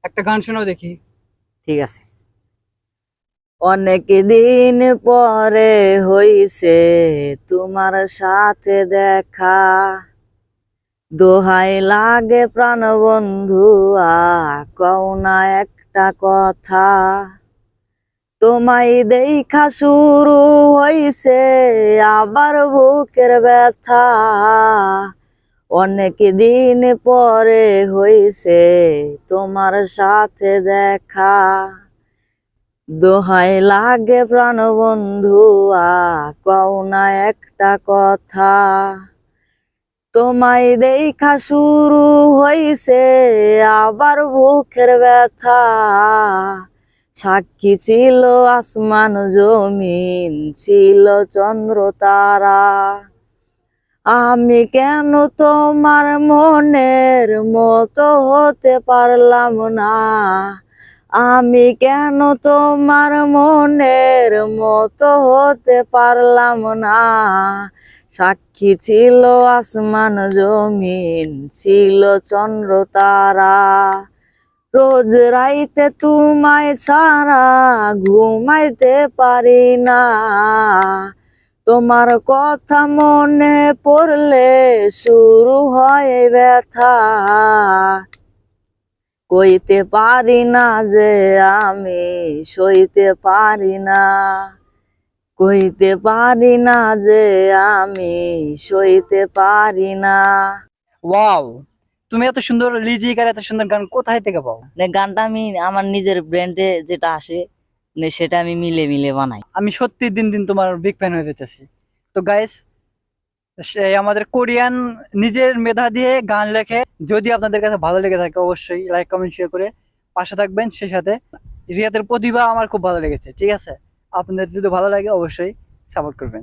একটা গান শোনাও দেখি। ঠিক আছে। অনেক দিন পরে হইছে তোমার সাথে দেখা, দোহাই লাগে প্রাণ বন্ধু কও না একটা কথা। তোমায় দেখা শুরু হইছে আবার বুকের ব্যথা, অনেক দিন পরে হইছে তোমার সাথে দেখা, দোহাই লাগে প্রাণ বন্ধু কও না একটা কথা। তোমায় দেখা শুরু হইছে আবার বুকের ব্যথা, সাক্ষী ছিল আসমান জমিন, ছিল চন্দ্র তারা। আমি কেন তোমার মনের মতো হতে পারলাম না, আমি কেন তোমার মনের মতো হতে পারলাম না। সাক্ষী ছিল আসমান জমিন, ছিল চন্দ্র তারা। রোজ রাইতে তোমায় ছাড়া ঘুমাইতে পারি না, তোমার কথা মনে পড়লে শুরু হয় ব্যথা। কইতে পারি না যে আমি সইতে পারি না, কইতে পারি না যে আমি সইতে পারি না। ওয়াও, তুমি এত সুন্দর লিরিক আর এত সুন্দর গান কোথায় থেকে পাও? গানটা আমি আমার নিজের ব্র্যান্ডে যেটা আসে সেটা আমি মিলে মিলে বানাই। আমি সত্যি দিন দিন তোমার বিগ ফ্যান হয়ে যেতেছি। তো গাইস, আমাদের কোরিয়ান নিজের মেধা দিয়ে গান লেখে। যদি আপনাদের কাছে ভালো লেগে থাকে অবশ্যই লাইক কমেন্ট শেয়ার করে পাশে থাকবেন। সেই সাথে রিয়াদের প্রতিভা আমার খুব ভালো লেগেছে, ঠিক আছে? আপনাদের যদি ভালো লাগে অবশ্যই সাপোর্ট করবেন।